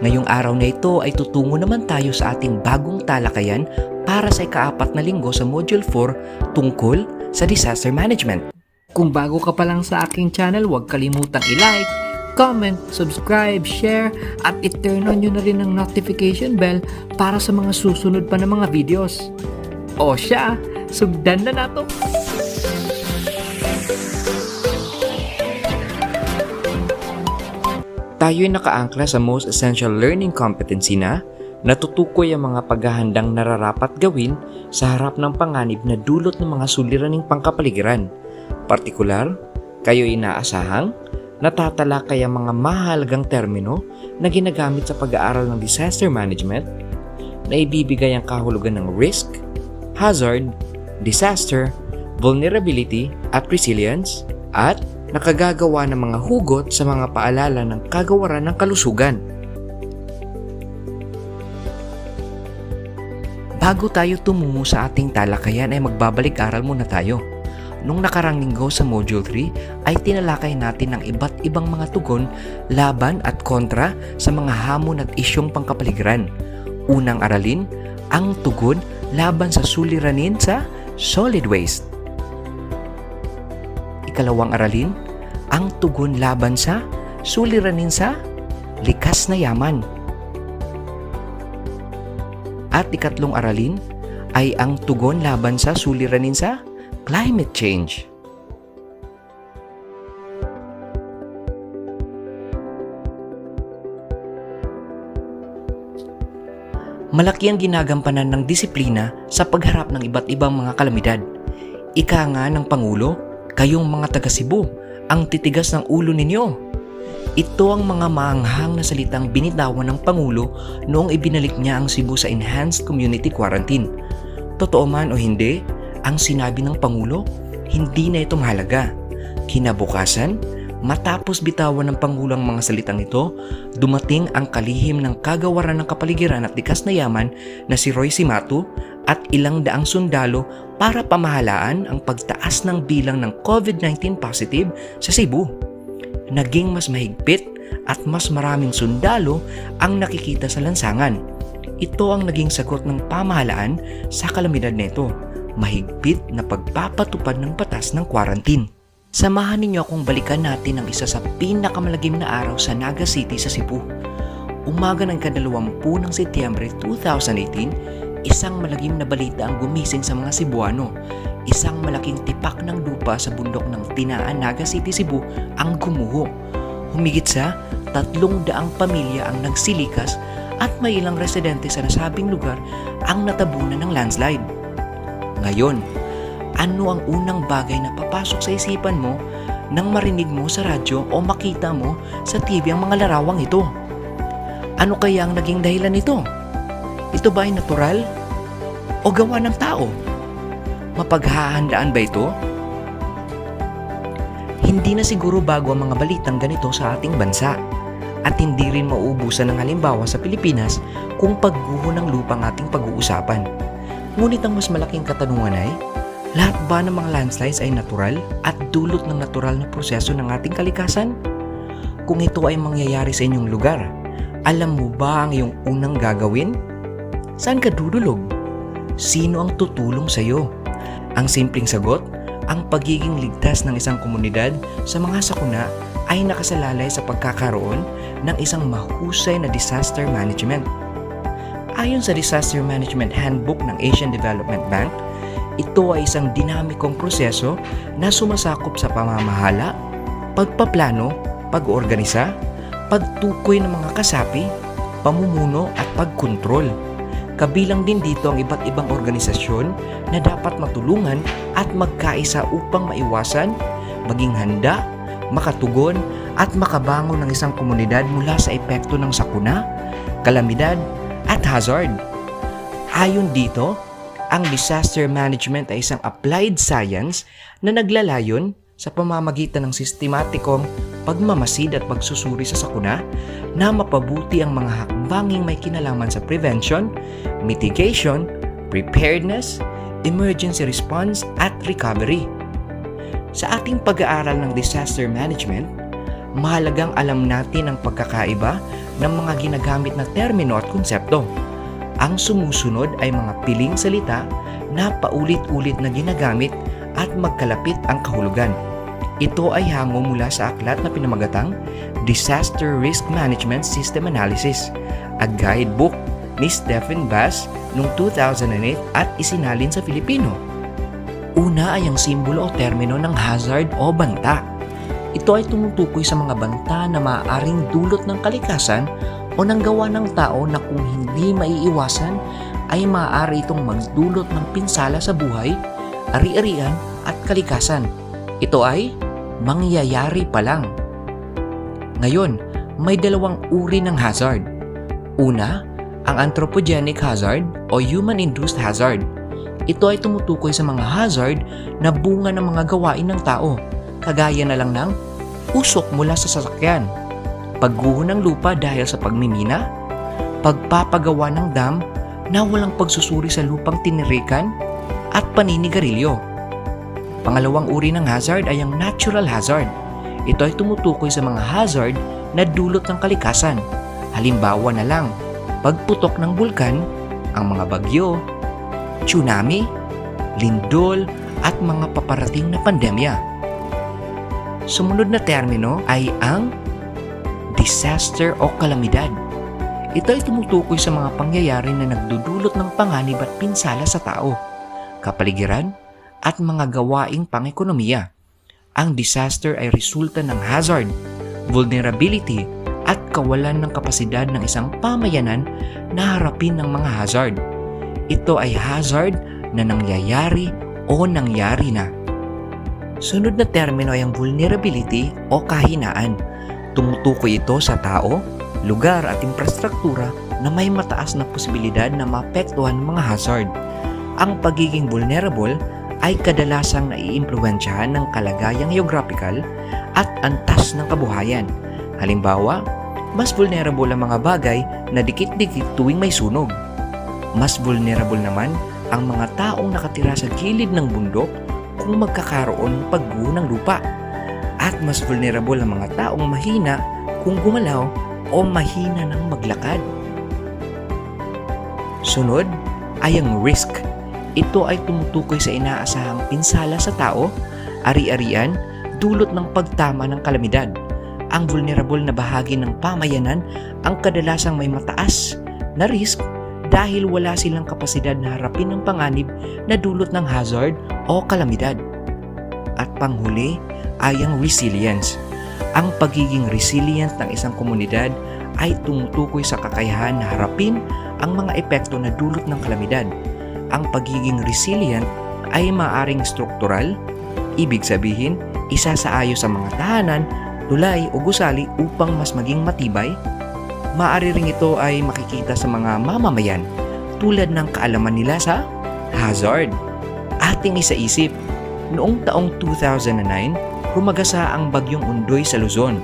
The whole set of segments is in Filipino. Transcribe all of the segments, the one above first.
Ngayong araw na ito ay tutungo naman tayo sa ating bagong talakayan para sa ika-4 na linggo sa Module 4 tungkol sa disaster management. Kung bago ka pa lang sa aking channel, huwag kalimutang i-like, comment, subscribe, share, at i-turn on nyo na rin ang notification bell para sa mga susunod pa na mga videos. O siya, sugdan na nato! Tayo'y nakaangkla sa most essential learning competency na natutukoy ang mga paghahandang nararapat gawin sa harap ng panganib na dulot ng mga suliraning pangkapaligiran. Partikular, kayo'y inaasahang natatalakay ang mga mahalagang termino na ginagamit sa pag-aaral ng disaster management na ibibigay ang kahulugan ng risk, hazard, disaster, vulnerability at resilience at nakagagawa ng mga hugot sa mga paalala ng kagawaran ng kalusugan. Bago tayo tumungo sa ating talakayan ay magbabalik-aral muna tayo. Nung nakarang linggo sa Module 3 ay tinalakay natin ang iba't ibang mga tugon, laban at kontra sa mga hamon at isyong pangkapaligiran. Unang aralin, ang tugon laban sa suliranin sa solid waste. Ikalawang aralin, ang tugon laban sa suliranin sa likas na yaman. At ikatlong aralin ay ang tugon laban sa suliranin sa climate change. Malaki ang ginagampanan ng disiplina sa pagharap ng iba't ibang mga kalamidad. Ika nga ng Pangulo, kayong mga taga Cebu, ang titigas ng ulo ninyo. Ito ang mga maanghang na salitang binitawan ng Pangulo noong ibinalik niya ang Cebu sa Enhanced Community Quarantine. Totoo man o hindi, ang sinabi ng Pangulo, hindi na ito mahalaga. Kinabukasan, matapos bitawan ng Pangulo ang mga salitang ito, dumating ang kalihim ng kagawaran ng kapaligiran at likas na yaman na si Roy Cimatu at ilang daang sundalo para pamahalaan ang pagtaas ng bilang ng COVID-19 positive sa Cebu. Naging mas mahigpit at mas maraming sundalo ang nakikita sa lansangan. Ito ang naging sagot ng pamahalaan sa kalamidad nito, mahigpit na pagpapatupad ng batas ng quarantine. Samahan ninyo akong balikan natin ang isa sa pinakamalagim na araw sa Naga City sa Cebu. Umaga ng ika-20 ng Setyembre 2018, isang malagim na balita ang gumising sa mga Cebuano. Isang malaking tipak ng lupa sa bundok ng Tinaan, Naga City, Cebu ang gumuho. Humigit sa 300 pamilya ang nagsilikas at may ilang residente sa nasabing lugar ang natabunan ng landslide. Ngayon, ano ang unang bagay na papasok sa isipan mo nang marinig mo sa radyo o makita mo sa TV ang mga larawang ito? Ano kaya ang naging dahilan nito? Ito ba ay natural o gawa ng tao? Mapaghahandaan ba ito? Hindi na siguro bago ang mga balitang ganito sa ating bansa at hindi rin mauubusan ng halimbawa sa Pilipinas kung pagguho ng lupa ang ating pag-uusapan. Ngunit ang mas malaking katanungan ay, lahat ba ng mga landslides ay natural at dulot ng natural na proseso ng ating kalikasan? Kung ito ay mangyayari sa inyong lugar, alam mo ba ang iyong unang gagawin? Saan ka dudulog? Sino ang tutulong sa iyo? Ang simpleng sagot, ang pagiging ligtas ng isang komunidad sa mga sakuna ay nakasalalay sa pagkakaroon ng isang mahusay na disaster management. Ayon sa Disaster Management Handbook ng Asian Development Bank, ito ay isang dinamikong proseso na sumasakop sa pamamahala, pagpaplano, pag-organisa, pagtukoy ng mga kasapi, pamumuno at pagkontrol. Kabilang din dito ang iba't ibang organisasyon na dapat matulungan at magkaisa upang maiwasan, maging handa, makatugon at makabangon ng isang komunidad mula sa epekto ng sakuna, kalamidad at hazard. Ayon dito, ang disaster management ay isang applied science na naglalayon sa pamamagitan ng sistematikong pagmamasid at pagsusuri sa sakuna na mapabuti ang mga hakbanging may kinalaman sa prevention, mitigation, preparedness, emergency response at recovery. Sa ating pag-aaral ng disaster management, mahalagang alam natin ang pagkakaiba ng mga ginagamit na termino at konsepto. Ang sumusunod ay mga piling salita na paulit-ulit na ginagamit at magkalapit ang kahulugan. Ito ay hango mula sa aklat na pinamagatang Disaster Risk Management System Analysis, a guidebook ni Stephen Bass noong 2008 at isinalin sa Filipino. Una ay ang simbolo o termino ng hazard o banta. Ito ay tumutukoy sa mga banta na maaaring dulot ng kalikasan o ng gawa ng tao na kung hindi maiiwasan ay maaari itong magdulot ng pinsala sa buhay, ari-arian at kalikasan. Ito ay mangyayari pa lang. Ngayon, may dalawang uri ng hazard. Una, ang anthropogenic hazard o human-induced hazard. Ito ay tumutukoy sa mga hazard na bunga ng mga gawain ng tao, kagaya na lang ng usok mula sa sasakyan, pagguho ng lupa dahil sa pagmimina, pagpapagawa ng dam na walang pagsusuri sa lupang tinirikan, at paninigarilyo. Pangalawang uri ng hazard ay ang natural hazard. Ito ay tumutukoy sa mga hazard na dulot ng kalikasan. Halimbawa na lang, pagputok ng bulkan, ang mga bagyo, tsunami, lindol, at mga paparating na pandemya. Sumunod na termino ay ang disaster o kalamidad. Ito ay tumutukoy sa mga pangyayari na nagdudulot ng panganib at pinsala sa tao, kapaligiran, at mga gawaing pang-ekonomiya. Ang disaster ay resulta ng hazard, vulnerability, at kawalan ng kapasidad ng isang pamayanan na harapin ng mga hazard. Ito ay hazard na nangyayari o nangyari na. Sunod na termino ay ang vulnerability o kahinaan. Tumutukoy ito sa tao, lugar at infrastruktura na may mataas na posibilidad na maapektuhan ng mga hazard. Ang pagiging vulnerable ay kadalasang naiimpluwensyahan ng kalagayang geographical at antas ng kabuhayan. Halimbawa, mas vulnerable ang mga bagay na dikit-dikit tuwing may sunog. Mas vulnerable naman ang mga taong nakatira sa gilid ng bundok kung magkakaroon ng pagguho ng lupa. At mas vulnerable ang mga taong mahina kung gumalaw o mahina ng maglakad. Sunod ay ang risk. Ito ay tumutukoy sa inaasahang pinsala sa tao, ari-arian, dulot ng pagtama ng kalamidad. Ang vulnerable na bahagi ng pamayanan ang kadalasang may mataas na risk dahil wala silang kapasidad na harapin ng panganib na dulot ng hazard o kalamidad. At panghuli ay ang resilience. Ang pagiging resilient ng isang komunidad ay tumutukoy sa kakayahan na harapin ang mga epekto na dulot ng kalamidad. Ang pagiging resilient ay maaaring struktural, ibig sabihin, isa sa ayos sa mga tahanan, tulay o gusali upang mas maging matibay. Maaari ring ito ay makikita sa mga mamamayan tulad ng kaalaman nila sa hazard. Ating isaisip, noong taong 2009, rumagasa ang bagyong Undoy sa Luzon.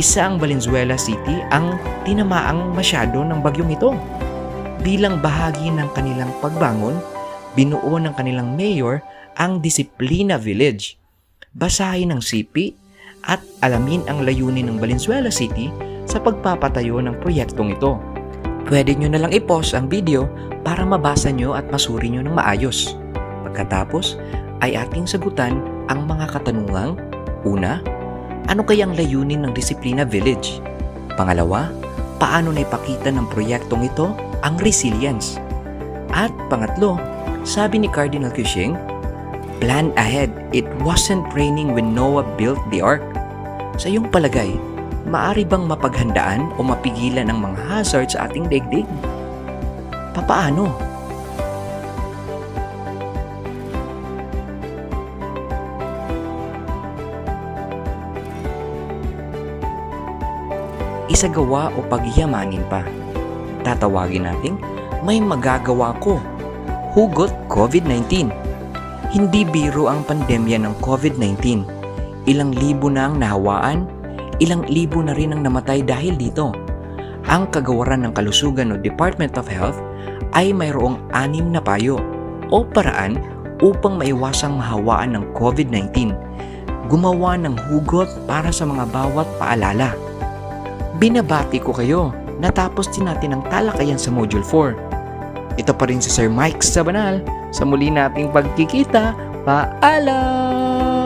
Isa ang Valenzuela City ang tinamaang masyado ng bagyong ito. Bilang bahagi ng kanilang pagbangon, binuo ng kanilang mayor ang Disiplina Village. Basahin ang sipi at alamin ang layunin ng Valenzuela City sa pagpapatayo ng proyektong ito. Pwede nyo na lang i-pause ang video para mabasa nyo at masuri nyo ng maayos. Pagkatapos ay ating sagutan ang mga katanungang: una, ano kayang layunin ng Disiplina Village? Pangalawa, paano naipakita ng proyektong ito ang resilience? At pangatlo, sabi ni Cardinal Cushing, plan ahead, it wasn't raining when Noah built the ark. Sa iyong palagay, maari bang mapaghandaan o mapigilan ang mga hazard sa ating daigdig? Papaano? Isagawa o pagyamanin pa. Tatawagin natin, may magagawa ko. Hugot COVID-19. Hindi biro ang pandemya ng COVID-19. Ilang libo na ang nahawaan, ilang libo na rin ang namatay dahil dito. Ang kagawaran ng kalusugan o Department of Health ay mayroong 6 na payo o paraan upang maiwasang mahawaan ng COVID-19. Gumawa ng hugot para sa mga bawat paalala. Binabati ko kayo. Natapos din natin ang talakayan sa Module 4. Ito pa rin si Sir Mike Sabanal. Sa muli nating pagkikita, paalam!